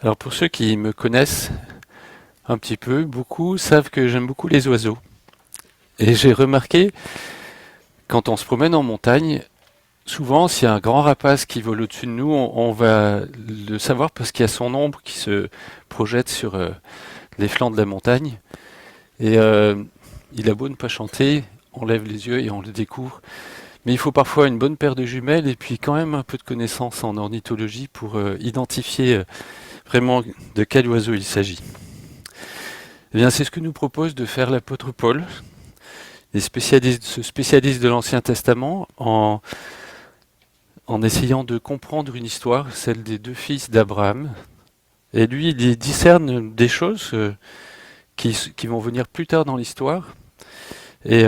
Alors pour ceux qui me connaissent un petit peu, beaucoup savent que j'aime beaucoup les oiseaux. Et j'ai remarqué, quand on se promène en montagne, souvent s'il y a un grand rapace qui vole au-dessus de nous, on va le savoir parce qu'il y a son ombre qui se projette sur les flancs de la montagne. Et il a beau ne pas chanter, on lève les yeux et on le découvre. Mais il faut parfois une bonne paire de jumelles et puis quand même un peu de connaissances en ornithologie pour identifier vraiment de quel oiseau il s'agit. Eh bien, c'est ce que nous propose de faire l'apôtre Paul. Il se spécialise de l'Ancien Testament en essayant de comprendre une histoire, celle des deux fils d'Abraham. Et lui, il discerne des choses qui vont venir plus tard dans l'histoire. Et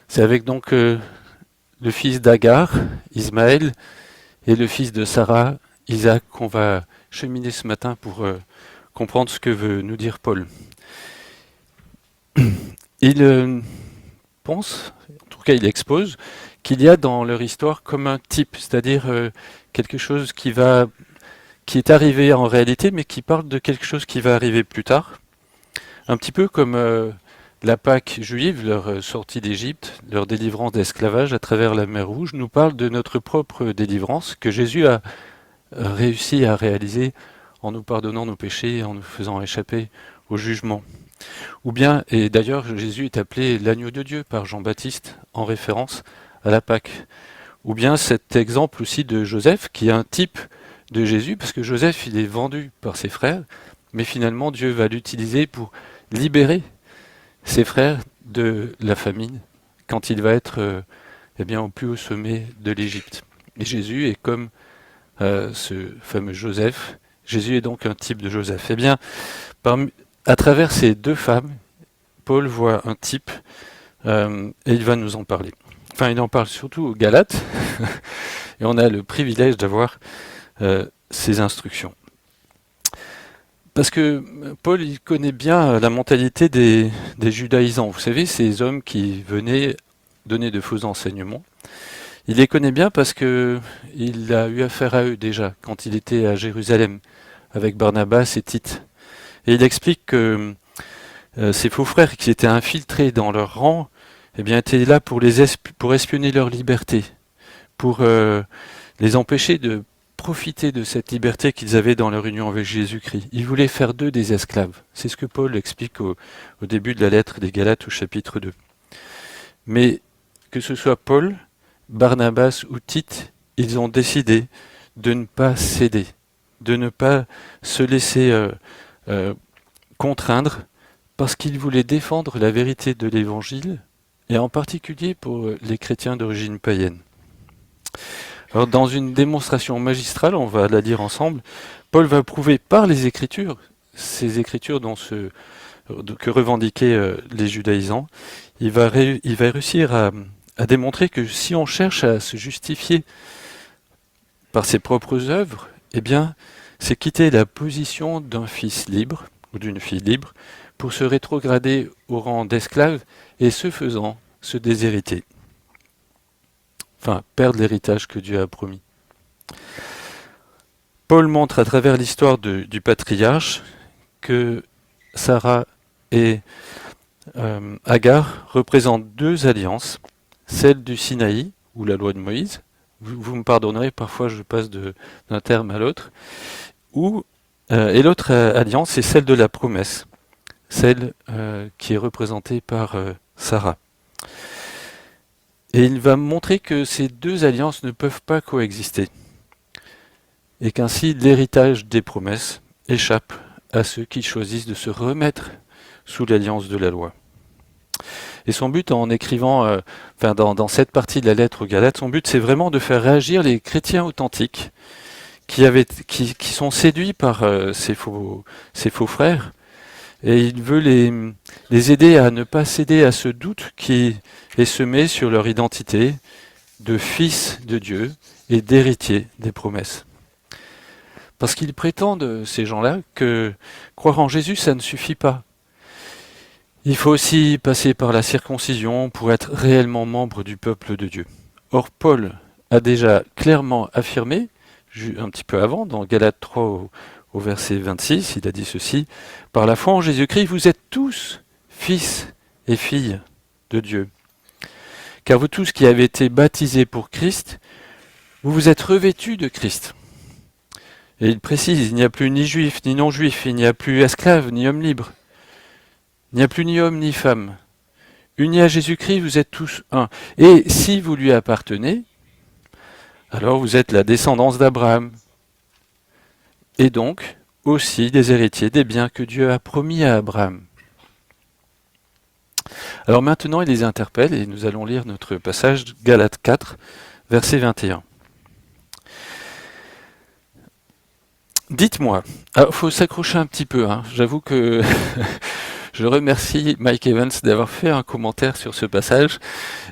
c'est avec donc le fils d'Agar, Ismaël, et le fils de Sarah, Isaac, qu'on va cheminer ce matin pour comprendre ce que veut nous dire Paul. Il pense, en tout cas il expose, qu'il y a dans leur histoire comme un type, c'est-à-dire quelque chose qui est arrivé en réalité, mais qui parle de quelque chose qui va arriver plus tard. Un petit peu comme la Pâque juive, leur sortie d'Égypte, leur délivrance d'esclavage à travers la mer Rouge, nous parle de notre propre délivrance que Jésus a réussi à réaliser en nous pardonnant nos péchés et en nous faisant échapper au jugement. Ou bien, et d'ailleurs Jésus est appelé l'agneau de Dieu par Jean-Baptiste en référence à la Pâque. Ou bien cet exemple aussi de Joseph qui est un type de Jésus, parce que Joseph il est vendu par ses frères, mais finalement Dieu va l'utiliser pour libérer ses frères de la famine quand il va être eh bien, au plus haut sommet de l'Égypte. Et Jésus est comme ce fameux Joseph. Jésus est donc un type de Joseph. Eh bien, à travers ces deux femmes, Paul voit un type et il va nous en parler. Enfin, il en parle surtout aux Galates et on a le privilège d'avoir ces instructions. Parce que Paul, il connaît bien la mentalité des judaïsants. Vous savez, ces hommes qui venaient donner de faux enseignements. Il les connaît bien parce que il a eu affaire à eux déjà quand il était à Jérusalem avec Barnabas et Tite. Et il explique que ces faux frères qui étaient infiltrés dans leur rang, eh bien, étaient là pour pour espionner leur liberté, pour les empêcher de profiter de cette liberté qu'ils avaient dans leur union avec Jésus-Christ. Ils voulaient faire d'eux des esclaves. C'est ce que Paul explique au début de la lettre des Galates au chapitre 2. Mais que ce soit Paul, Barnabas ou Tite, ils ont décidé de ne pas céder, de ne pas se laisser contraindre, parce qu'ils voulaient défendre la vérité de l'Évangile, et en particulier pour les chrétiens d'origine païenne. Alors, dans une démonstration magistrale, on va la lire ensemble, Paul va prouver par les Écritures, ces Écritures que revendiquaient les judaïsants, il va réussir à démontrer que si on cherche à se justifier par ses propres œuvres, eh bien, c'est quitter la position d'un fils libre ou d'une fille libre pour se rétrograder au rang d'esclave et ce faisant se déshériter. Enfin, perdre l'héritage que Dieu a promis. Paul montre à travers l'histoire du patriarche que Sarah et Agar représentent deux alliances, celle du Sinaï, ou la loi de Moïse, vous me pardonnerez, parfois je passe d'un terme à l'autre, et l'autre alliance, c'est celle de la promesse, celle qui est représentée par Sarah. Et il va montrer que ces deux alliances ne peuvent pas coexister, et qu'ainsi l'héritage des promesses échappe à ceux qui choisissent de se remettre sous l'alliance de la loi. Et son but en écrivant, dans cette partie de la lettre aux Galates, son but c'est vraiment de faire réagir les chrétiens authentiques qui sont séduits par ces faux frères, et il veut les aider à ne pas céder à ce doute qui est semé sur leur identité de fils de Dieu et d'héritiers des promesses. Parce qu'ils prétendent, ces gens-là, que croire en Jésus, ça ne suffit pas. Il faut aussi passer par la circoncision pour être réellement membre du peuple de Dieu. Or, Paul a déjà clairement affirmé, un petit peu avant, dans Galates 3 au verset 26, il a dit ceci, « Par la foi en Jésus-Christ, vous êtes tous fils et filles de Dieu. Car vous tous qui avez été baptisés pour Christ, vous vous êtes revêtus de Christ. » Et il précise, il n'y a plus ni juif ni non-juif, il n'y a plus esclave ni homme libre, il n'y a plus ni homme ni femme. Unis à Jésus-Christ, vous êtes tous un. Et si vous lui appartenez, alors vous êtes la descendance d'Abraham. Et donc aussi des héritiers des biens que Dieu a promis à Abraham. Alors maintenant, il les interpelle et nous allons lire notre passage Galates 4, verset 21. Dites-moi, il faut s'accrocher un petit peu, hein. J'avoue que je remercie Mike Evans d'avoir fait un commentaire sur ce passage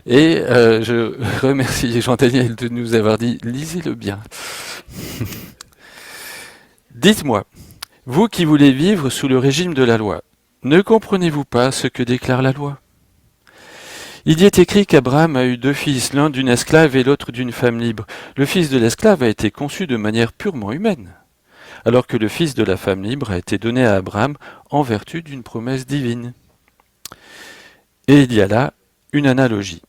et je remercie Jean-Daniel de nous avoir dit « lisez-le bien ». Dites-moi, vous qui voulez vivre sous le régime de la loi, ne comprenez-vous pas ce que déclare la loi ? Il y est écrit qu'Abraham a eu 2 fils, l'un d'une esclave et l'autre d'une femme libre. Le fils de l'esclave a été conçu de manière purement humaine, alors que le fils de la femme libre a été donné à Abraham en vertu d'une promesse divine. Et il y a là une analogie.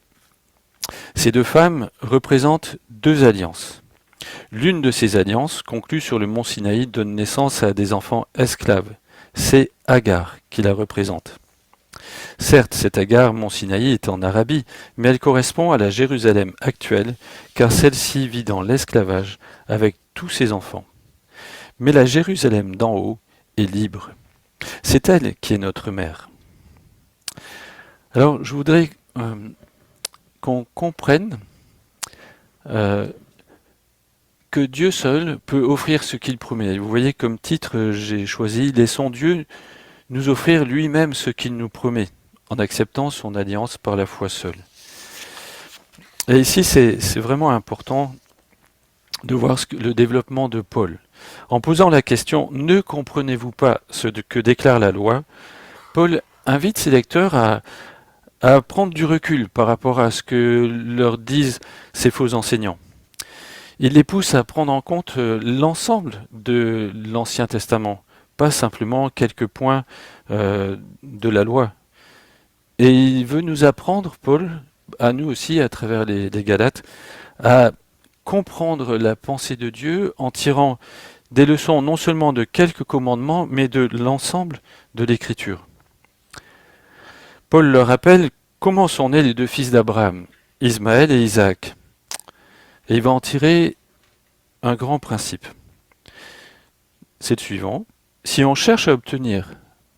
Ces 2 femmes représentent 2 alliances. L'une de ces alliances, conclue sur le mont Sinaï, donne naissance à des enfants esclaves. C'est Agar qui la représente. Certes, cette Agar, mont Sinaï, est en Arabie, mais elle correspond à la Jérusalem actuelle, car celle-ci vit dans l'esclavage avec tous ses enfants. Mais la Jérusalem d'en haut est libre. C'est elle qui est notre mère. Alors, je voudrais qu'on comprenne que Dieu seul peut offrir ce qu'il promet. Vous voyez, comme titre, j'ai choisi « Laissons Dieu nous offrir lui-même ce qu'il nous promet, en acceptant son alliance par la foi seule. » Et ici, c'est vraiment important de voir le développement de Paul. En posant la question « Ne comprenez-vous pas ce que déclare la loi ?», Paul invite ses lecteurs à prendre du recul par rapport à ce que leur disent ces faux enseignants. Il les pousse à prendre en compte l'ensemble de l'Ancien Testament, pas simplement quelques points de la loi. Et il veut nous apprendre, Paul, à nous aussi, à travers les Galates, à comprendre la pensée de Dieu en tirant des leçons non seulement de quelques commandements, mais de l'ensemble de l'Écriture. Paul leur rappelle comment sont nés les 2 fils d'Abraham, Ismaël et Isaac. Et il va en tirer un grand principe. C'est le suivant. Si on cherche à obtenir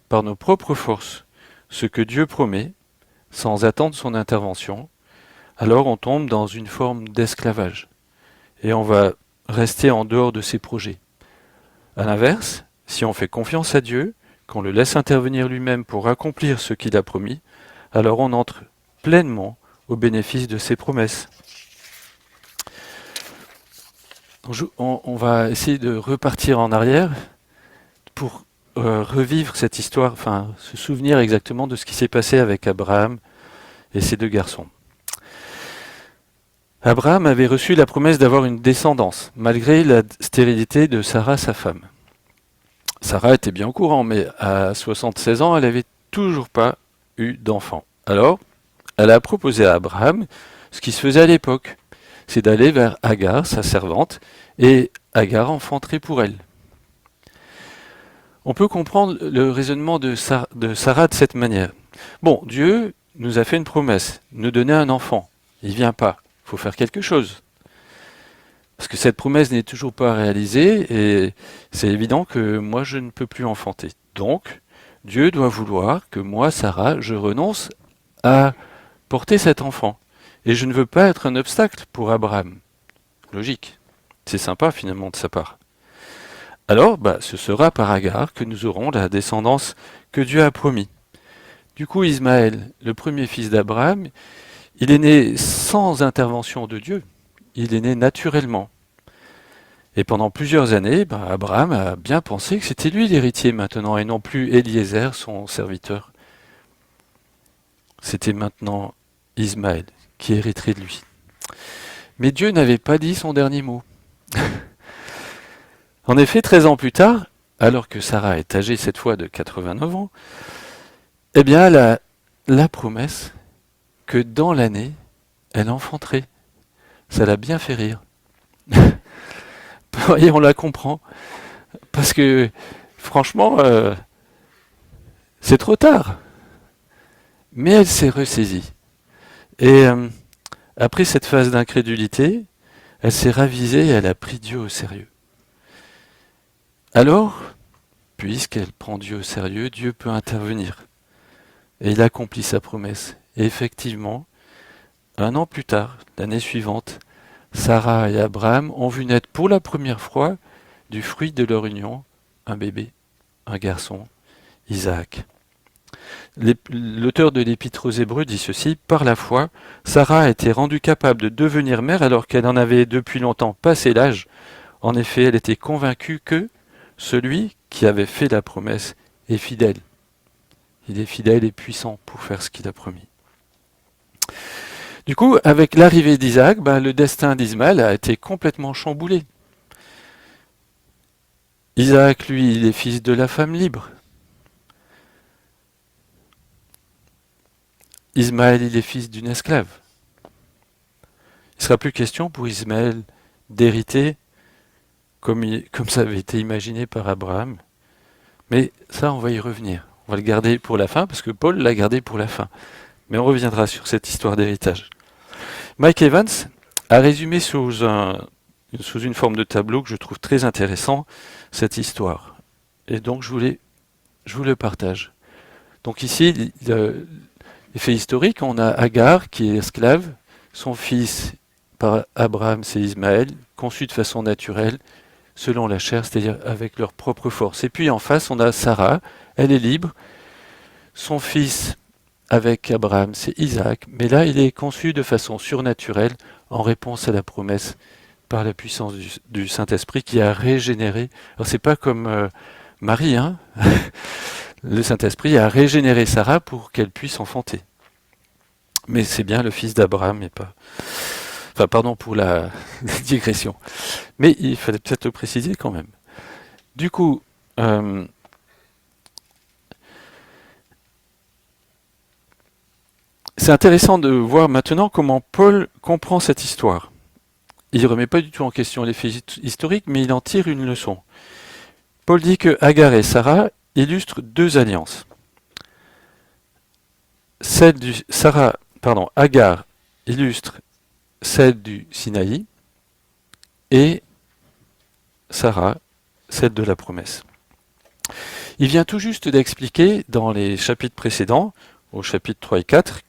par nos propres forces ce que Dieu promet, sans attendre son intervention, alors on tombe dans une forme d'esclavage. Et on va rester en dehors de ses projets. À l'inverse, si on fait confiance à Dieu, qu'on le laisse intervenir lui-même pour accomplir ce qu'il a promis, alors on entre pleinement au bénéfice de ses promesses. On va essayer de repartir en arrière pour revivre cette histoire, enfin se souvenir exactement de ce qui s'est passé avec Abraham et ses 2 garçons. Abraham avait reçu la promesse d'avoir une descendance, malgré la stérilité de Sarah, sa femme. Sarah était bien au courant, mais à 76 ans, elle n'avait toujours pas eu d'enfant. Alors, elle a proposé à Abraham ce qui se faisait à l'époque, c'est d'aller vers Agar, sa servante, et Agar enfanterait pour elle. On peut comprendre le raisonnement de Sarah de cette manière. Bon, Dieu nous a fait une promesse, nous donner un enfant. Il ne vient pas, il faut faire quelque chose. Parce que cette promesse n'est toujours pas réalisée, et c'est évident que moi je ne peux plus enfanter. Donc, Dieu doit vouloir que moi, Sarah, je renonce à porter cet enfant. Et je ne veux pas être un obstacle pour Abraham. Logique. C'est sympa finalement de sa part. Alors, ce sera par Agar que nous aurons la descendance que Dieu a promis. Du coup, Ismaël, le premier fils d'Abraham, il est né sans intervention de Dieu. Il est né naturellement. Et pendant plusieurs années, Abraham a bien pensé que c'était lui l'héritier maintenant et non plus Eliezer, son serviteur. C'était maintenant Ismaël qui hériterait de lui. Mais Dieu n'avait pas dit son dernier mot. En effet, 13 ans plus tard, alors que Sarah est âgée cette fois de 89 ans, eh bien, elle a la promesse que dans l'année, elle enfanterait. Ça l'a bien fait rire. Vous voyez, on la comprend. Parce que, franchement, c'est trop tard. Mais elle s'est ressaisie. Et après cette phase d'incrédulité, elle s'est ravisée et elle a pris Dieu au sérieux. Alors, puisqu'elle prend Dieu au sérieux, Dieu peut intervenir. Et il accomplit sa promesse. Et effectivement, un an plus tard, l'année suivante, Sarah et Abraham ont vu naître pour la première fois du fruit de leur union un bébé, un garçon, Isaac. L'auteur de l'Épître aux Hébreux dit ceci: par la foi, Sarah a été rendue capable de devenir mère alors qu'elle en avait depuis longtemps passé l'âge. En effet, elle était convaincue que celui qui avait fait la promesse est fidèle. Il est fidèle et puissant pour faire ce qu'il a promis. Du coup, avec l'arrivée d'Isaac, le destin d'Ismaël a été complètement chamboulé. Isaac, lui, il est fils de la femme libre. Ismaël, il est fils d'une esclave. Il ne sera plus question pour Ismaël d'hériter comme ça avait été imaginé par Abraham. Mais ça, on va y revenir. On va le garder pour la fin, parce que Paul l'a gardé pour la fin. Mais on reviendra sur cette histoire d'héritage. Mike Evans a résumé sous une forme de tableau que je trouve très intéressant cette histoire. Et donc je vous le partage. Donc ici, les faits historiques, on a Agar qui est esclave, son fils par Abraham c'est Ismaël, conçu de façon naturelle, selon la chair, c'est-à-dire avec leur propre force. Et puis en face, on a Sarah, elle est libre, son fils avec Abraham, c'est Isaac, mais là, il est conçu de façon surnaturelle en réponse à la promesse par la puissance du Saint-Esprit qui a régénéré. Alors, c'est pas comme Marie, hein. Le Saint-Esprit a régénéré Sarah pour qu'elle puisse enfanter. Mais c'est bien le fils d'Abraham et pas... Enfin, pardon pour la digression. Mais il fallait peut-être le préciser quand même. Du coup, c'est intéressant de voir maintenant comment Paul comprend cette histoire. Il ne remet pas du tout en question les faits historiques, mais il en tire une leçon. Paul dit que Agar et Sarah illustrent deux alliances. Agar illustre celle du Sinaï et Sarah celle de la promesse. Il vient tout juste d'expliquer dans les chapitres précédents, au chapitre 3 et 4,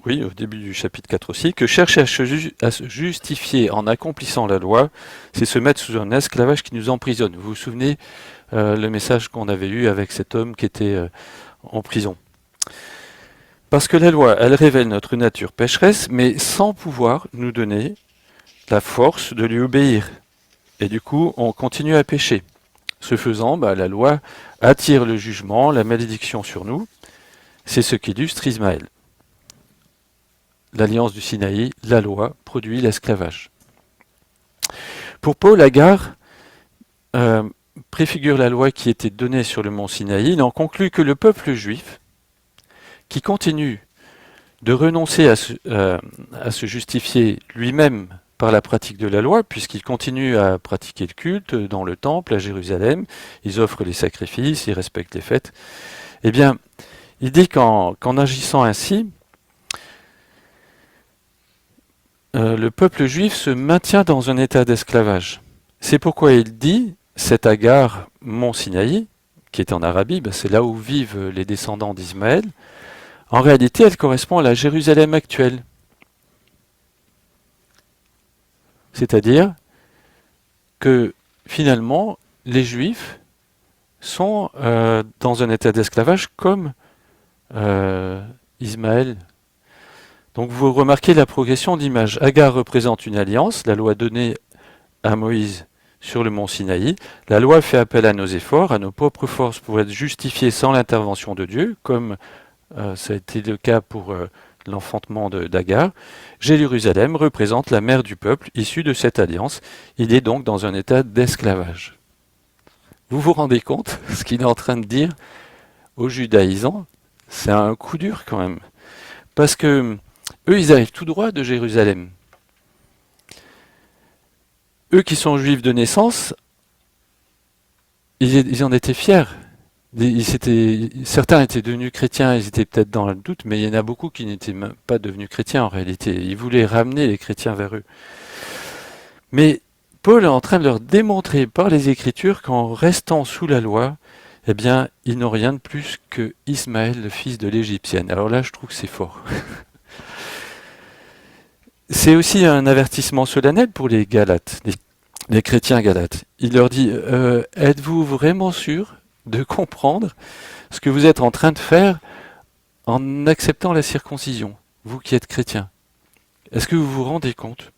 au début du chapitre 4 aussi, que chercher à se justifier en accomplissant la loi, c'est se mettre sous un esclavage qui nous emprisonne. Vous vous souvenez le message qu'on avait eu avec cet homme qui était en prison. Parce que la loi, elle révèle notre nature pécheresse, mais sans pouvoir nous donner la force de lui obéir. Et du coup, on continue à pécher. Ce faisant, la loi attire le jugement, la malédiction sur nous. C'est ce qu'illustre Ismaël. L'alliance du Sinaï, la loi, produit l'esclavage. Pour Paul, Agar préfigure la loi qui était donnée sur le mont Sinaï. Il en conclut que le peuple juif, qui continue de renoncer à se justifier lui-même par la pratique de la loi, puisqu'il continue à pratiquer le culte dans le temple à Jérusalem, ils offrent les sacrifices, ils respectent les fêtes, eh bien, il dit qu'en agissant ainsi, le peuple juif se maintient dans un état d'esclavage. C'est pourquoi il dit, cette Agar, mont Sinaï, qui est en Arabie, c'est là où vivent les descendants d'Ismaël, en réalité, elle correspond à la Jérusalem actuelle. C'est-à-dire que finalement, les Juifs sont dans un état d'esclavage comme Ismaël. Donc vous remarquez la progression d'image. Agar représente une alliance, la loi donnée à Moïse sur le mont Sinaï. La loi fait appel à nos efforts, à nos propres forces pour être justifiés sans l'intervention de Dieu, comme ça a été le cas pour l'enfantement d'Agar, Jérusalem représente la mère du peuple issu de cette alliance. Il est donc dans un état d'esclavage. Vous vous rendez compte ce qu'il est en train de dire aux judaïsants? C'est un coup dur quand même. Parce que eux, ils arrivent tout droit de Jérusalem. Eux qui sont juifs de naissance, ils en étaient fiers. Certains étaient devenus chrétiens, ils étaient peut-être dans le doute, mais il y en a beaucoup qui n'étaient même pas devenus chrétiens en réalité. Ils voulaient ramener les chrétiens vers eux. Mais Paul est en train de leur démontrer par les Écritures qu'en restant sous la loi, eh bien, ils n'ont rien de plus que Ismaël, le fils de l'Égyptienne. Alors là, je trouve que c'est fort. C'est aussi un avertissement solennel pour les Galates, les chrétiens Galates. Il leur dit, êtes-vous vraiment sûrs de comprendre ce que vous êtes en train de faire en acceptant la circoncision, vous qui êtes chrétiens? Est-ce que vous vous rendez compte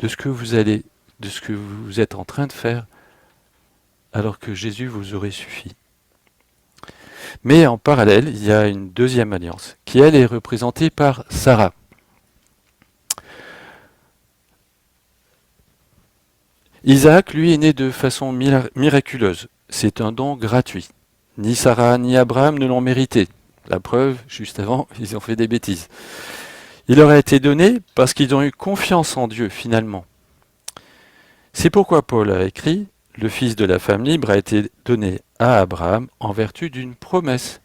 de ce que vous êtes en train de faire alors que Jésus vous aurait suffi? Mais en parallèle, il y a une deuxième alliance qui, elle, est représentée par Sarah. Isaac, lui, est né de façon miraculeuse. C'est un don gratuit. Ni Sarah ni Abraham ne l'ont mérité. La preuve, juste avant, ils ont fait des bêtises. Il leur a été donné parce qu'ils ont eu confiance en Dieu, finalement. C'est pourquoi Paul a écrit « Le fils de la femme libre a été donné à Abraham en vertu d'une promesse ».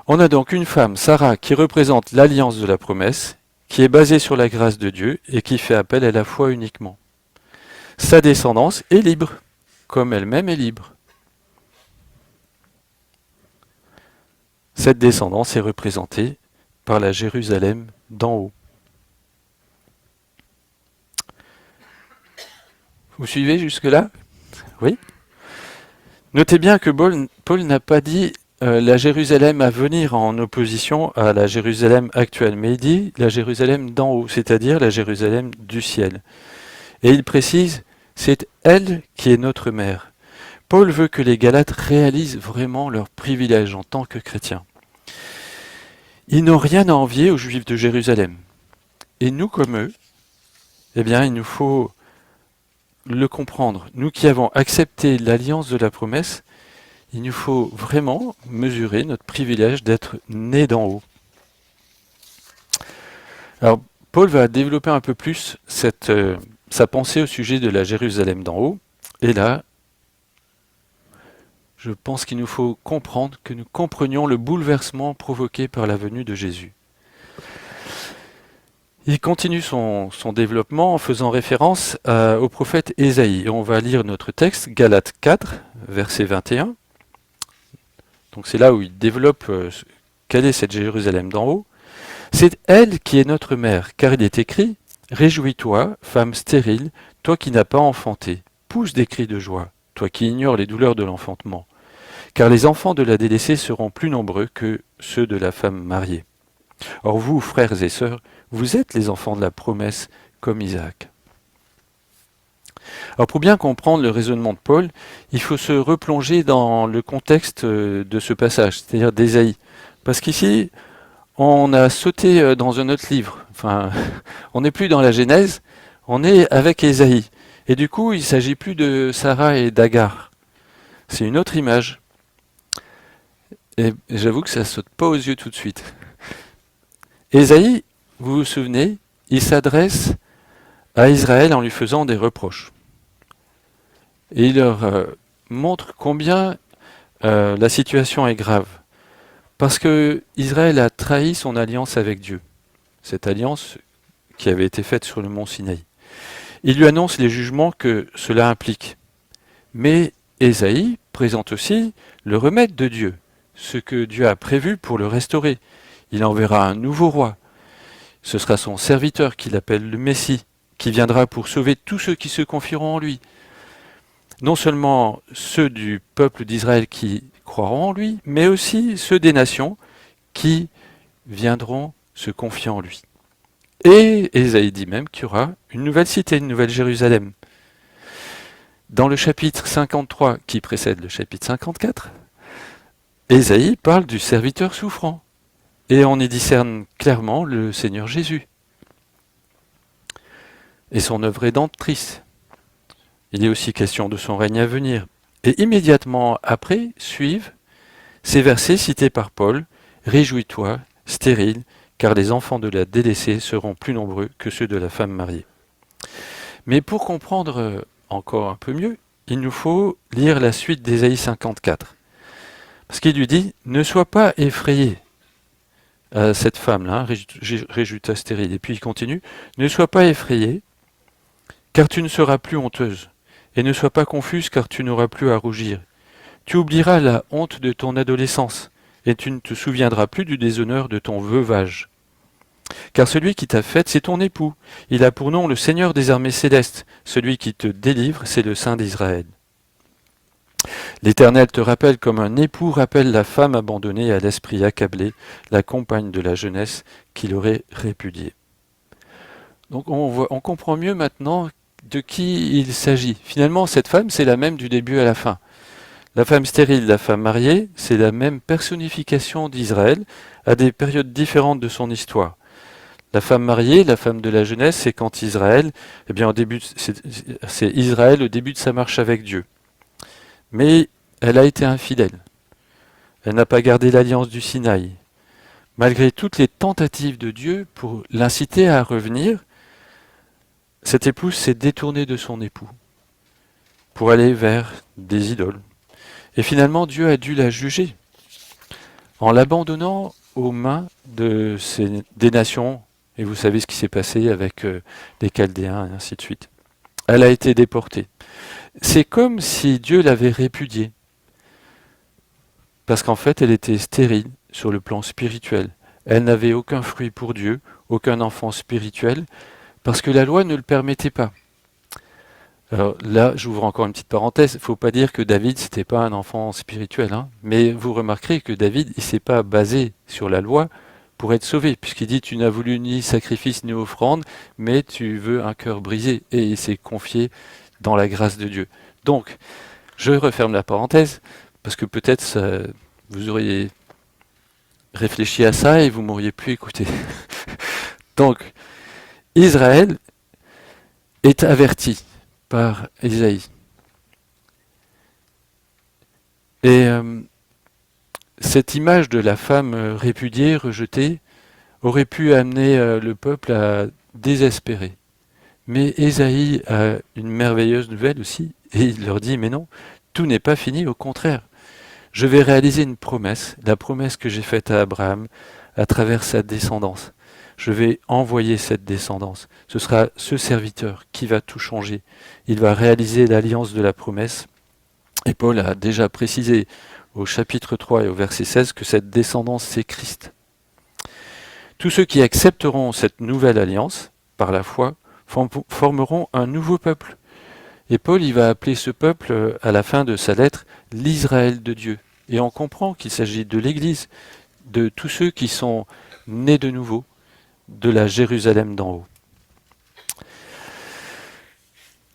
On a donc une femme, Sarah, qui représente l'alliance de la promesse, qui est basée sur la grâce de Dieu et qui fait appel à la foi uniquement. Sa descendance est libre, comme elle-même est libre. Cette descendance est représentée par la Jérusalem d'en haut. Vous suivez jusque-là? Oui. Notez bien que Paul n'a pas dit la Jérusalem à venir en opposition à la Jérusalem actuelle, mais il dit la Jérusalem d'en haut, c'est-à-dire la Jérusalem du ciel. Et il précise, c'est elle qui est notre mère. Paul veut que les Galates réalisent vraiment leur privilège en tant que chrétiens. Ils n'ont rien à envier aux Juifs de Jérusalem. Et nous, comme eux, eh bien, il nous faut le comprendre. Nous qui avons accepté l'alliance de la promesse, il nous faut vraiment mesurer notre privilège d'être nés d'en haut. Alors, Paul va développer un peu plus sa pensée au sujet de la Jérusalem d'en haut. Et là, je pense qu'il nous faut comprendre que nous comprenions le bouleversement provoqué par la venue de Jésus. Il continue son développement en faisant référence au prophète Ésaïe. On va lire notre texte, Galates 4, verset 21. Donc c'est là où il développe quelle est cette Jérusalem d'en haut. C'est elle qui est notre mère, car il est écrit « Réjouis-toi, femme stérile, toi qui n'as pas enfanté, pousse des cris de joie, toi qui ignores les douleurs de l'enfantement, car les enfants de la délaissée seront plus nombreux que ceux de la femme mariée. Or vous, frères et sœurs, vous êtes les enfants de la promesse comme Isaac. » Alors pour bien comprendre le raisonnement de Paul, il faut se replonger dans le contexte de ce passage, c'est-à-dire d'Ésaïe. Parce qu'ici, on a sauté dans un autre livre. Enfin, on n'est plus dans la Genèse, on est avec Ésaïe. Et du coup, il ne s'agit plus de Sarah et d'Agar. C'est une autre image. Et j'avoue que ça ne saute pas aux yeux tout de suite. Ésaïe, vous vous souvenez, il s'adresse à Israël en lui faisant des reproches. Et il leur montre combien la situation est grave. Parce que Israël a trahi son alliance avec Dieu. Cette alliance qui avait été faite sur le mont Sinaï. Il lui annonce les jugements que cela implique. Mais Ésaïe présente aussi le remède de Dieu, ce que Dieu a prévu pour le restaurer. Il enverra un nouveau roi. Ce sera son serviteur qu'il appelle le Messie, qui viendra pour sauver tous ceux qui se confieront en lui. Non seulement ceux du peuple d'Israël qui croiront en lui, mais aussi ceux des nations qui viendront se confier en lui. Et Ésaïe dit même qu'il y aura une nouvelle cité, une nouvelle Jérusalem. Dans le chapitre 53 qui précède le chapitre 54, Ésaïe parle du serviteur souffrant. Et on y discerne clairement le Seigneur Jésus et son œuvre rédemptrice. Il est aussi question de son règne à venir. Et immédiatement après suivent ces versets cités par Paul. Réjouis-toi, stérile, car les enfants de la délaissée seront plus nombreux que ceux de la femme mariée. Mais pour comprendre encore un peu mieux, il nous faut lire la suite d'Ésaïe 54. Parce qu'il lui dit, ne sois pas effrayé à cette femme-là, réjouis-toi stérile. Et puis il continue, ne sois pas effrayé, car tu ne seras plus honteuse. Et ne sois pas confuse, car tu n'auras plus à rougir. Tu oublieras la honte de ton adolescence, et tu ne te souviendras plus du déshonneur de ton veuvage. Car celui qui t'a faite, c'est ton époux. Il a pour nom le Seigneur des armées célestes. Celui qui te délivre, c'est le Saint d'Israël. L'Éternel te rappelle comme un époux rappelle la femme abandonnée à l'esprit accablé, la compagne de la jeunesse qu'il aurait répudiée. Donc on comprend mieux maintenant de qui il s'agit. Finalement, cette femme, c'est la même du début à la fin. La femme stérile, la femme mariée, c'est la même personnification d'Israël à des périodes différentes de son histoire. La femme mariée, la femme de la jeunesse, c'est quand Israël, eh bien au début, c'est Israël au début de sa marche avec Dieu. Mais elle a été infidèle. Elle n'a pas gardé l'alliance du Sinaï. Malgré toutes les tentatives de Dieu pour l'inciter à revenir, cette épouse s'est détournée de son époux pour aller vers des idoles. Et finalement, Dieu a dû la juger en l'abandonnant aux mains des nations. Et vous savez ce qui s'est passé avec les Chaldéens et ainsi de suite. Elle a été déportée. C'est comme si Dieu l'avait répudiée. Parce qu'en fait, elle était stérile sur le plan spirituel. Elle n'avait aucun fruit pour Dieu, aucun enfant spirituel, parce que la loi ne le permettait pas. Alors là, j'ouvre encore une petite parenthèse. Il ne faut pas dire que David, c'était pas un enfant spirituel. Mais vous remarquerez que David, il ne s'est pas basé sur la loi pour être sauvé, puisqu'il dit, tu n'as voulu ni sacrifice ni offrande, mais tu veux un cœur brisé. Et il s'est confié dans la grâce de Dieu. Donc, je referme la parenthèse, parce que peut-être vous auriez réfléchi à ça et vous m'auriez pu écouter. Donc, Israël est averti par Ésaïe. Et cette image de la femme répudiée, rejetée, aurait pu amener le peuple à désespérer. Mais Ésaïe a une merveilleuse nouvelle aussi, et il leur dit, mais non, tout n'est pas fini, au contraire. Je vais réaliser une promesse, la promesse que j'ai faite à Abraham, à travers sa descendance. Je vais envoyer cette descendance. Ce sera ce serviteur qui va tout changer. Il va réaliser l'alliance de la promesse. Et Paul a déjà précisé au chapitre 3 et au verset 16 que cette descendance, c'est Christ. Tous ceux qui accepteront cette nouvelle alliance, par la foi, formeront un nouveau peuple. Et Paul, il va appeler ce peuple, à la fin de sa lettre, l'Israël de Dieu. Et on comprend qu'il s'agit de l'Église, de tous ceux qui sont nés de nouveau, de la Jérusalem d'en haut.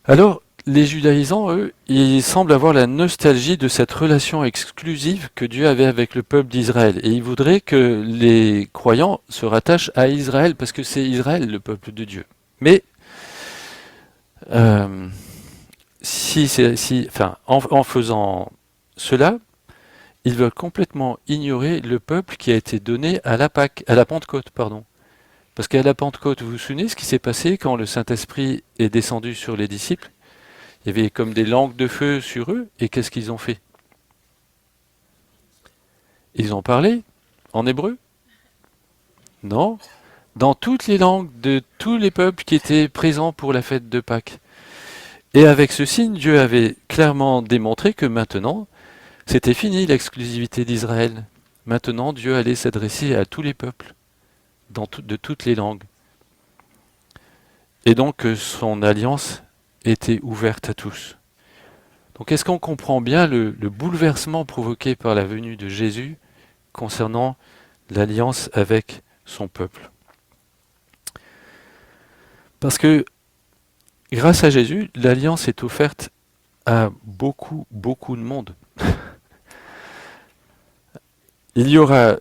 Alors, les judaïsants, eux, ils semblent avoir la nostalgie de cette relation exclusive que Dieu avait avec le peuple d'Israël. Et ils voudraient que les croyants se rattachent à Israël, parce que c'est Israël le peuple de Dieu. Mais, en faisant cela, ils veulent complètement ignorer le peuple qui a été donné à la Pentecôte, pardon. Parce qu'à la Pentecôte, vous vous souvenez ce qui s'est passé quand le Saint-Esprit est descendu sur les disciples? Il y avait comme des langues de feu sur eux, et qu'est-ce qu'ils ont fait? Ils ont parlé en hébreu? Non. Dans toutes les langues de tous les peuples qui étaient présents pour la fête de Pâques. Et avec ce signe, Dieu avait clairement démontré que maintenant, c'était fini l'exclusivité d'Israël. Maintenant, Dieu allait s'adresser à tous les peuples, de toutes les langues. Et donc, son alliance était ouverte à tous. Donc, est-ce qu'on comprend bien le bouleversement provoqué par la venue de Jésus concernant l'alliance avec son peuple? Parce que, grâce à Jésus, l'alliance est offerte à beaucoup, beaucoup de monde. Il y aura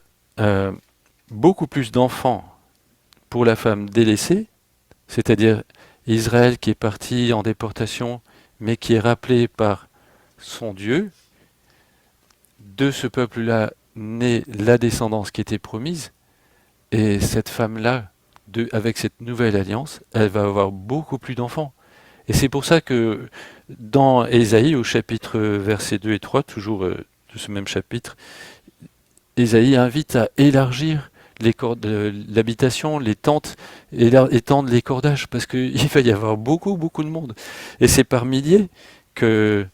beaucoup plus d'enfants pour la femme délaissée, c'est-à-dire Israël qui est parti en déportation, mais qui est rappelé par son Dieu. De ce peuple-là naît la descendance qui était promise, et cette femme-là, avec cette nouvelle alliance, elle va avoir beaucoup plus d'enfants. Et c'est pour ça que dans Ésaïe, au chapitre versets 2 et 3, toujours de ce même chapitre, Ésaïe invite à élargir l'habitation, les tentes, étendre les cordages, parce qu'il va y avoir beaucoup, beaucoup de monde. Et c'est par milliers que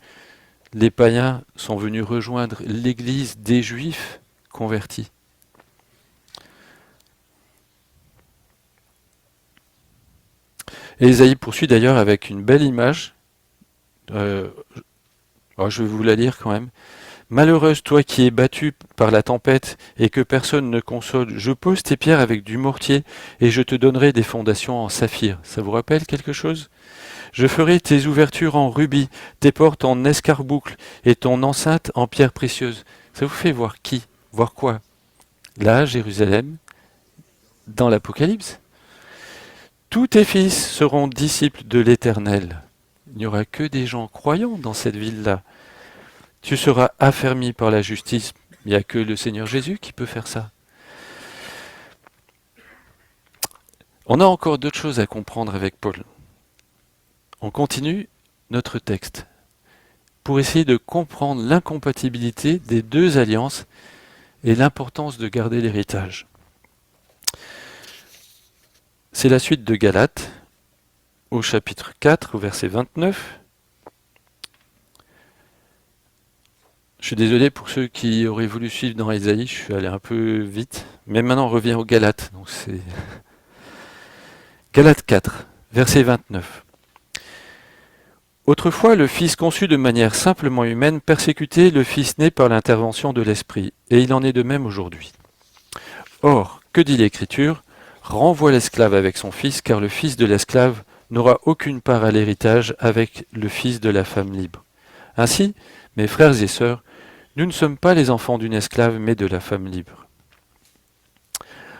les païens sont venus rejoindre l'église des Juifs convertis. Et Ésaïe poursuit d'ailleurs avec une belle image. Euh, je vais vous la lire quand même. Malheureuse, toi qui es battue par la tempête et que personne ne console, je pose tes pierres avec du mortier et je te donnerai des fondations en saphir. Ça vous rappelle quelque chose? Je ferai tes ouvertures en rubis, tes portes en escarboucle et ton enceinte en pierre précieuse. Ça vous fait voir qui? Voir quoi? Là, Jérusalem, dans l'Apocalypse. Tous tes fils seront disciples de l'Éternel. Il n'y aura que des gens croyants dans cette ville-là. Tu seras affermi par la justice. Il n'y a que le Seigneur Jésus qui peut faire ça. On a encore d'autres choses à comprendre avec Paul. On continue notre texte pour essayer de comprendre l'incompatibilité des deux alliances et l'importance de garder l'héritage. C'est la suite de Galates, au chapitre 4, au verset 29. Je suis désolé pour ceux qui auraient voulu suivre dans Ésaïe, je suis allé un peu vite. Mais maintenant on revient aux Galates. Donc c'est Galates 4, verset 29. Autrefois, le Fils conçu de manière simplement humaine persécutait le Fils né par l'intervention de l'Esprit, et il en est de même aujourd'hui. Or, que dit l'Écriture? Renvoie l'esclave avec son fils, car le fils de l'esclave n'aura aucune part à l'héritage avec le fils de la femme libre. Ainsi, mes frères et sœurs, nous ne sommes pas les enfants d'une esclave, mais de la femme libre.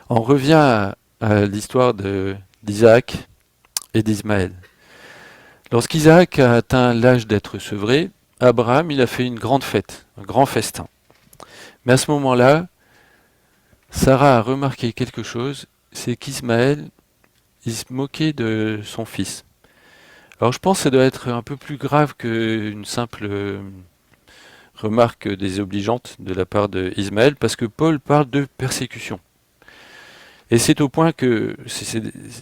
On revient à l'histoire d'Isaac et d'Ismaël. Lorsqu'Isaac a atteint l'âge d'être sevré, Abraham il a fait une grande fête, un grand festin. Mais à ce moment-là, Sarah a remarqué quelque chose, c'est qu'Ismaël, il se moquait de son fils. Alors je pense que ça doit être un peu plus grave qu'une simple remarque désobligeante de la part d'Ismaël, parce que Paul parle de persécution. Et c'est au point que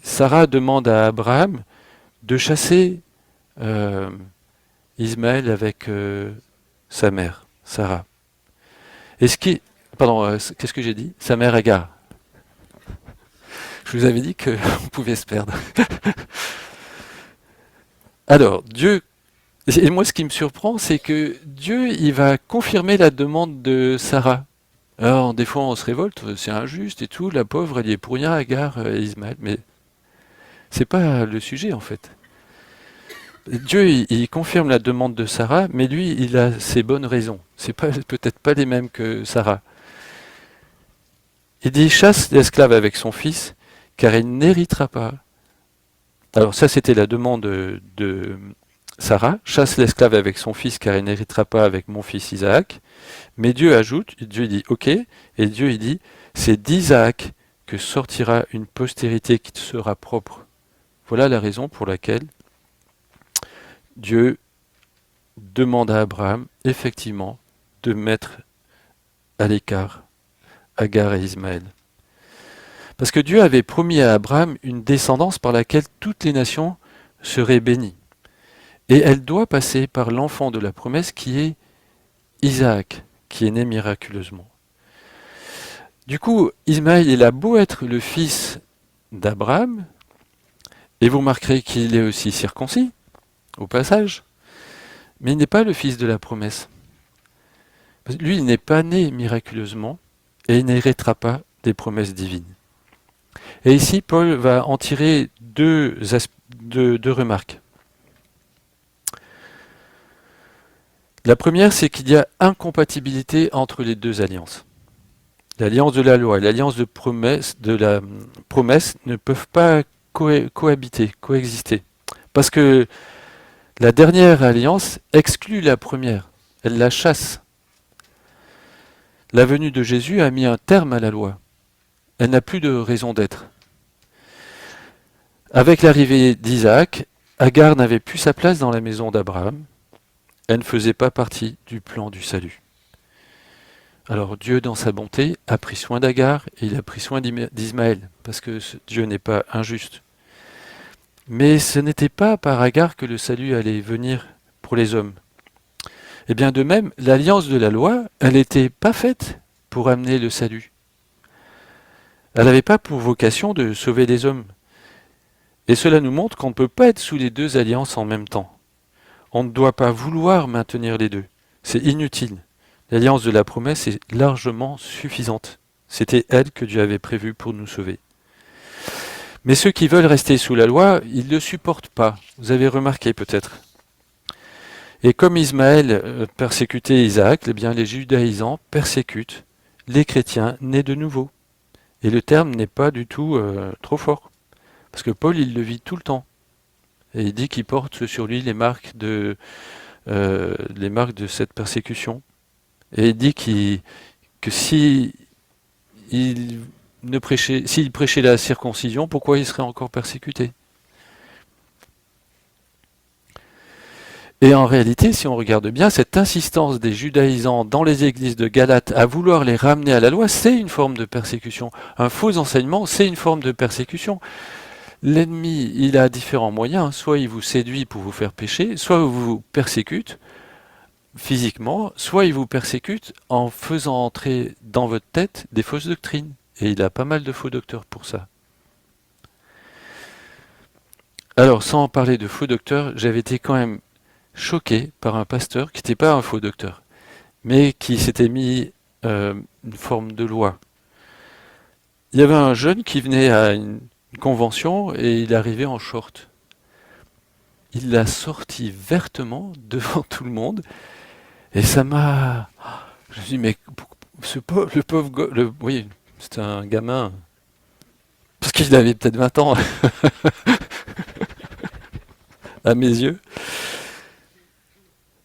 Sarah demande à Abraham de chasser Ismaël avec sa mère, Sarah. Et ce qui... Pardon, qu'est-ce que j'ai dit? Sa mère Agar. Je vous avais dit qu'on pouvait se perdre. Alors, Dieu... Et moi, ce qui me surprend, c'est que Dieu, il va confirmer la demande de Sarah. Alors, des fois, on se révolte, c'est injuste et tout, la pauvre, elle y est pour rien, Agar, Ismaël, mais c'est pas le sujet, en fait. Dieu, il confirme la demande de Sarah, mais lui, il a ses bonnes raisons. C'est pas, peut-être pas les mêmes que Sarah. Il dit, chasse l'esclave avec son fils, car il n'héritera pas. Alors ça, c'était la demande de Sarah, chasse l'esclave avec son fils, car il n'héritera pas avec mon fils Isaac. Mais Dieu ajoute, Dieu dit, ok, et Dieu il dit, c'est d'Isaac que sortira une postérité qui te sera propre. Voilà la raison pour laquelle Dieu demande à Abraham, effectivement, de mettre à l'écart Agar et Ismaël. Parce que Dieu avait promis à Abraham une descendance par laquelle toutes les nations seraient bénies. Et elle doit passer par l'enfant de la promesse qui est Isaac, qui est né miraculeusement. Du coup, Ismaël, il a beau être le fils d'Abraham, et vous remarquerez qu'il est aussi circoncis, au passage, mais il n'est pas le fils de la promesse. Lui, il n'est pas né miraculeusement, et il n'héritera pas des promesses divines. Et ici, Paul va en tirer deux remarques. La première, c'est qu'il y a incompatibilité entre les deux alliances. L'alliance de la loi et l'alliance de la promesse ne peuvent pas cohabiter, coexister. Parce que la dernière alliance exclut la première, elle la chasse. La venue de Jésus a mis un terme à la loi. Elle n'a plus de raison d'être. Avec l'arrivée d'Isaac, Agar n'avait plus sa place dans la maison d'Abraham. Elle ne faisait pas partie du plan du salut. Alors Dieu, dans sa bonté, a pris soin d'Agar et il a pris soin d'Ismaël, parce que Dieu n'est pas injuste. Mais ce n'était pas par Agar que le salut allait venir pour les hommes. Et bien de même, l'alliance de la loi, elle n'était pas faite pour amener le salut. Elle n'avait pas pour vocation de sauver les hommes. Et cela nous montre qu'on ne peut pas être sous les deux alliances en même temps. On ne doit pas vouloir maintenir les deux. C'est inutile. L'alliance de la promesse est largement suffisante. C'était elle que Dieu avait prévue pour nous sauver. Mais ceux qui veulent rester sous la loi, ils ne le supportent pas. Vous avez remarqué peut-être. Et comme Ismaël persécutait Isaac, eh bien les judaïsants persécutent les chrétiens nés de nouveau. Et le terme n'est pas du tout trop fort. Parce que Paul, il le vit tout le temps. Et il dit qu'il porte sur lui les marques de cette persécution. Et il dit que s'il prêchait la circoncision, pourquoi il serait encore persécuté? Et en réalité, si on regarde bien, cette insistance des judaïsants dans les églises de Galate à vouloir les ramener à la loi, c'est une forme de persécution. Un faux enseignement, c'est une forme de persécution. L'ennemi, il a différents moyens. Soit il vous séduit pour vous faire pécher, soit il vous persécute physiquement, soit il vous persécute en faisant entrer dans votre tête des fausses doctrines. Et il a pas mal de faux docteurs pour ça. Alors, sans parler de faux docteurs, j'avais été quand même choqué par un pasteur qui n'était pas un faux docteur, mais qui s'était mis une forme de loi. Il y avait un jeune qui venait à une convention et il arrivait en short. Il l'a sorti vertement devant tout le monde et ça m'a... Je me suis dit, mais le pauvre... oui, c'était un gamin, parce qu'il avait peut-être 20 ans à mes yeux.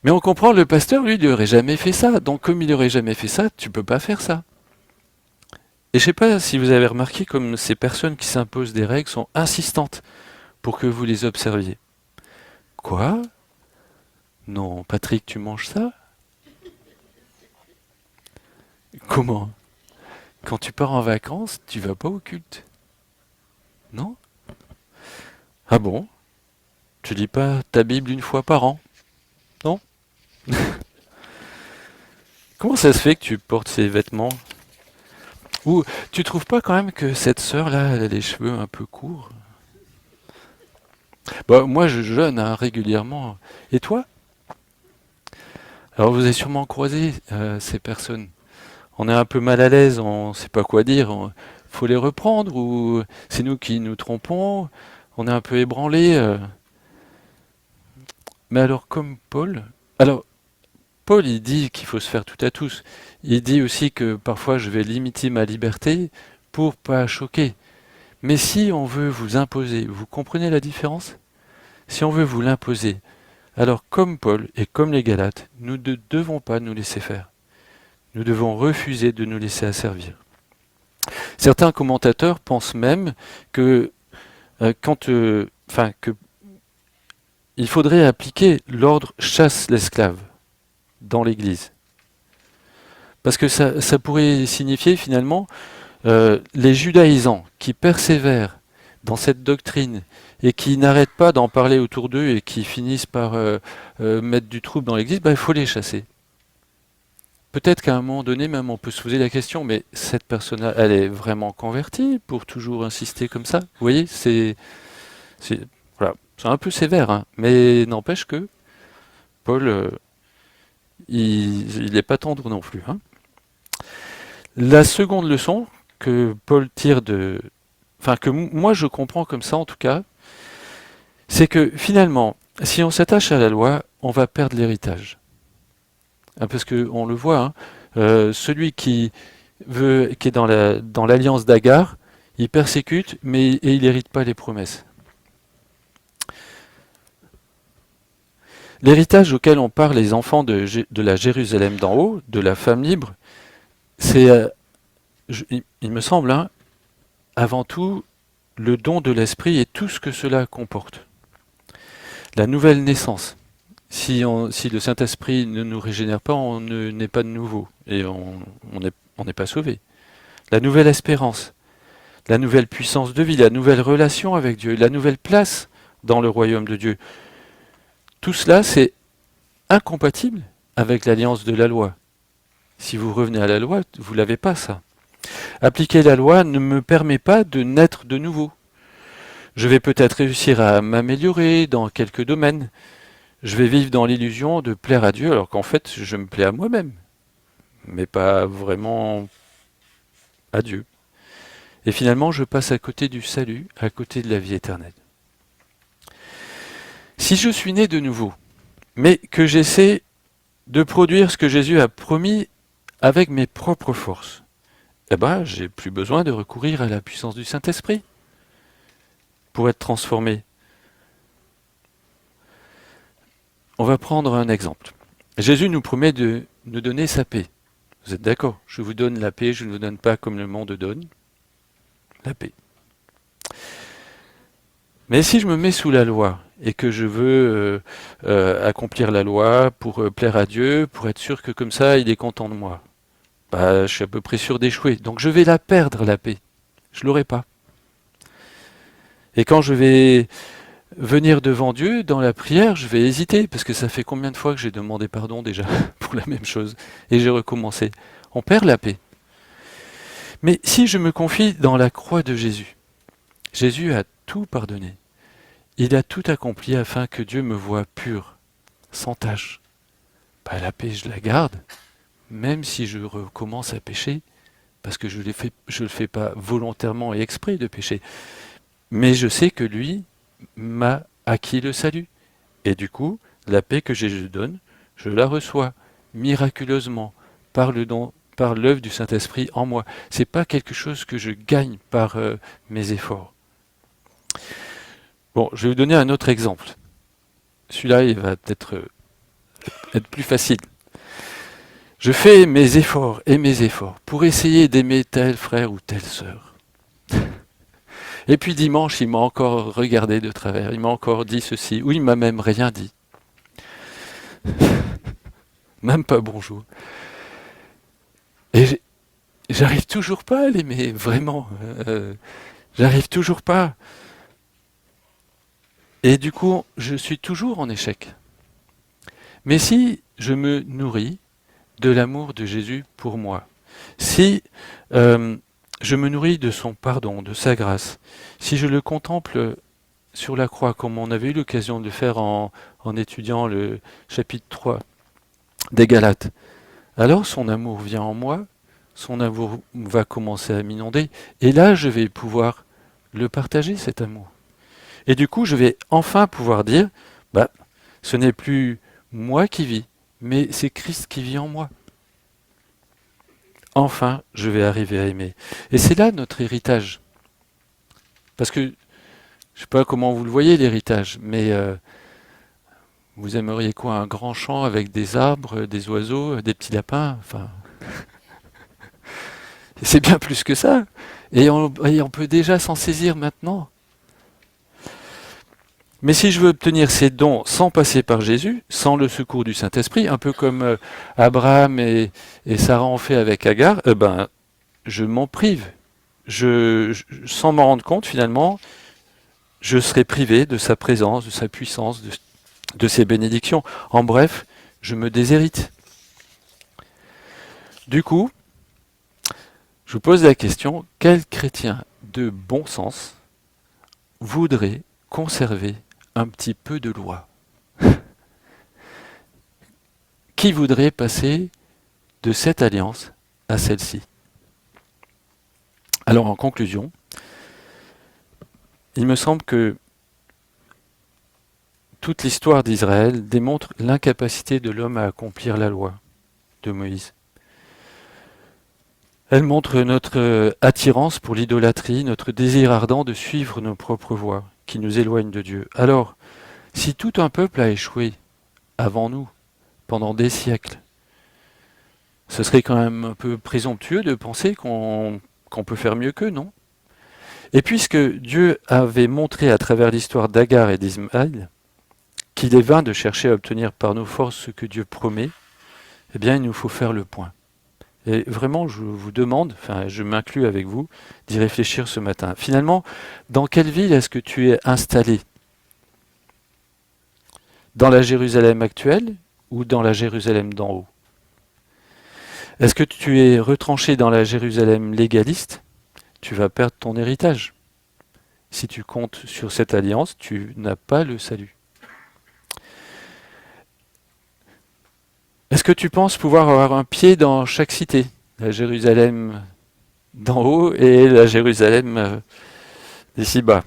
Mais on comprend, le pasteur, lui, il n'aurait jamais fait ça. Donc comme il n'aurait jamais fait ça, tu peux pas faire ça. Et je sais pas si vous avez remarqué comme ces personnes qui s'imposent des règles sont insistantes pour que vous les observiez. Quoi? Non, Patrick, tu manges ça? Comment? Quand tu pars en vacances, tu vas pas au culte? Non? Ah bon? Tu lis pas ta Bible une fois par an? Non? Comment ça se fait que tu portes ces vêtements? Ou tu trouves pas quand même que cette sœur-là, elle a les cheveux un peu courts? Bah, moi, je jeûne hein, régulièrement. Et toi? Alors, vous avez sûrement croisé ces personnes. On est un peu mal à l'aise, on ne sait pas quoi dire. Faut les reprendre ou c'est nous qui nous trompons? On est un peu ébranlé. Mais alors, comme Paul, alors Paul, il dit qu'il faut se faire tout à tous. Il dit aussi que parfois je vais limiter ma liberté pour pas choquer. Mais si on veut vous imposer, vous comprenez la différence? Si on veut vous l'imposer, alors comme Paul et comme les Galates, nous ne devons pas nous laisser faire. Nous devons refuser de nous laisser asservir. Certains commentateurs pensent même que que il faudrait appliquer l'ordre chasse l'esclave dans l'Église. Parce que ça pourrait signifier finalement les judaïsants qui persévèrent dans cette doctrine et qui n'arrêtent pas d'en parler autour d'eux et qui finissent par mettre du trouble dans l'Église, il faut les chasser. Peut-être qu'à un moment donné, même on peut se poser la question, mais cette personne-là, elle est vraiment convertie pour toujours insister comme ça? Vous voyez, voilà, c'est un peu sévère, hein, mais n'empêche que Paul, il n'est pas tendre non plus. Hein. La seconde leçon que Paul tire que moi je comprends comme ça en tout cas, c'est que finalement, si on s'attache à la loi, on va perdre l'héritage. Parce qu'on le voit, hein, celui qui qui est dans l'alliance d'Agar, il persécute, et il n'hérite pas les promesses. L'héritage auquel on parle les enfants de la Jérusalem d'en haut, de la femme libre, c'est, il me semble, hein, avant tout, le don de l'esprit et tout ce que cela comporte. La nouvelle naissance. Si le Saint-Esprit ne nous régénère pas, on n'est pas de nouveau et on n'est pas sauvé. La nouvelle espérance, la nouvelle puissance de vie, la nouvelle relation avec Dieu, la nouvelle place dans le royaume de Dieu. Tout cela, c'est incompatible avec l'alliance de la loi. Si vous revenez à la loi, vous l'avez pas ça. Appliquer la loi ne me permet pas de naître de nouveau. Je vais peut-être réussir à m'améliorer dans quelques domaines. Je vais vivre dans l'illusion de plaire à Dieu alors qu'en fait je me plais à moi-même, mais pas vraiment à Dieu. Et finalement je passe à côté du salut, à côté de la vie éternelle. Si je suis né de nouveau, mais que j'essaie de produire ce que Jésus a promis avec mes propres forces, eh ben j'ai plus besoin de recourir à la puissance du Saint-Esprit pour être transformé. On va prendre un exemple. Jésus nous promet de nous donner sa paix. Vous êtes d'accord? Je vous donne la paix, je ne vous donne pas comme le monde donne. La paix. Mais si je me mets sous la loi et que je veux accomplir la loi pour plaire à Dieu, pour être sûr que comme ça il est content de moi, bah, je suis à peu près sûr d'échouer. Donc je vais la perdre, la paix. Je ne l'aurai pas. Et quand je vais venir devant Dieu, dans la prière, je vais hésiter, parce que ça fait combien de fois que j'ai demandé pardon déjà pour la même chose, et j'ai recommencé. On perd la paix. Mais si je me confie dans la croix de Jésus, Jésus a tout pardonné. Il a tout accompli afin que Dieu me voie pur, sans tache. Bah, la paix, je la garde, même si je recommence à pécher, parce que je ne le fais pas volontairement et exprès de pécher. Mais je sais que lui m'a acquis le salut. Et du coup, la paix que Jésus donne, je la reçois miraculeusement par l'œuvre du Saint-Esprit en moi. C'est pas quelque chose que je gagne par mes efforts. Bon, je vais vous donner un autre exemple. Celui-là, il va peut-être être plus facile. Je fais mes efforts pour essayer d'aimer tel frère ou telle sœur. Et puis dimanche, il m'a encore regardé de travers, il m'a encore dit ceci, ou il m'a même rien dit. Même pas bonjour. Et j'arrive toujours pas à l'aimer, vraiment. J'arrive toujours pas. Et du coup, je suis toujours en échec. Mais si je me nourris de l'amour de Jésus pour moi, si je me nourris de son pardon, de sa grâce, si je le contemple sur la croix, comme on avait eu l'occasion de le faire en étudiant le chapitre 3 des Galates, alors son amour vient en moi, son amour va commencer à m'inonder, et là je vais pouvoir le partager, cet amour. Et du coup, je vais enfin pouvoir dire, bah, ce n'est plus moi qui vis, mais c'est Christ qui vit en moi. Enfin, je vais arriver à aimer. Et c'est là notre héritage. Parce que, je ne sais pas comment vous le voyez, l'héritage, mais vous aimeriez quoi? Un grand champ avec des arbres, des oiseaux, des petits lapins? Enfin, c'est bien plus que ça. Et on peut déjà s'en saisir maintenant. Mais si je veux obtenir ces dons sans passer par Jésus, sans le secours du Saint-Esprit, un peu comme Abraham et Sarah ont fait avec Agar, ben, je m'en prive. Sans m'en rendre compte, finalement, je serai privé de sa présence, de sa puissance, de ses bénédictions. En bref, je me déshérite. Du coup, je vous pose la question, quel chrétien de bon sens voudrait conserver un petit peu de loi? Qui voudrait passer de cette alliance à celle-ci? Alors en conclusion, il me semble que toute l'histoire d'Israël démontre l'incapacité de l'homme à accomplir la loi de Moïse. Elle montre notre attirance pour l'idolâtrie, notre désir ardent de suivre nos propres voies, qui nous éloignent de Dieu. Alors, si tout un peuple a échoué avant nous, pendant des siècles, ce serait quand même un peu présomptueux de penser qu'on peut faire mieux qu'eux, non? Et puisque Dieu avait montré à travers l'histoire d'Agar et d'Ismaël qu'il est vain de chercher à obtenir par nos forces ce que Dieu promet, eh bien il nous faut faire le point. Et vraiment, je vous demande, enfin je m'inclus avec vous, d'y réfléchir ce matin. Finalement, dans quelle ville est-ce que tu es installé? Dans la Jérusalem actuelle ou dans la Jérusalem d'en haut? Est-ce que tu es retranché dans la Jérusalem légaliste? Tu vas perdre ton héritage. Si tu comptes sur cette alliance, tu n'as pas le salut. Est-ce que tu penses pouvoir avoir un pied dans chaque cité? La Jérusalem d'en haut et la Jérusalem d'ici bas.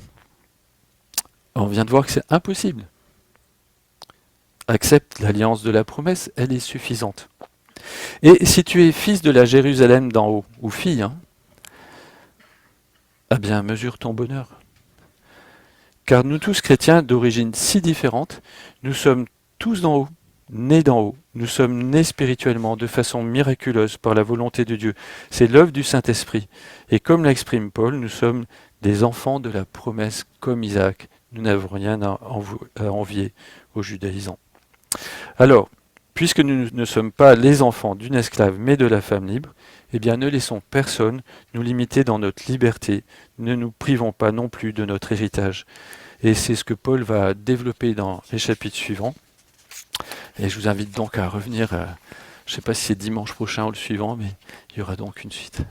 On vient de voir que c'est impossible. Accepte l'alliance de la promesse, elle est suffisante. Et si tu es fils de la Jérusalem d'en haut, ou fille, eh bien mesure ton bonheur. Car nous tous chrétiens d'origine si différente, nous sommes tous d'en haut, nés d'en haut. Nous sommes nés spirituellement de façon miraculeuse par la volonté de Dieu. C'est l'œuvre du Saint-Esprit. Et comme l'exprime Paul, nous sommes des enfants de la promesse comme Isaac. Nous n'avons rien à envier aux judaïsants. Alors, puisque nous ne sommes pas les enfants d'une esclave mais de la femme libre, eh bien ne laissons personne nous limiter dans notre liberté. Ne nous privons pas non plus de notre héritage. Et c'est ce que Paul va développer dans les chapitres suivants. Et je vous invite donc à revenir, je ne sais pas si c'est dimanche prochain ou le suivant, mais il y aura donc une suite.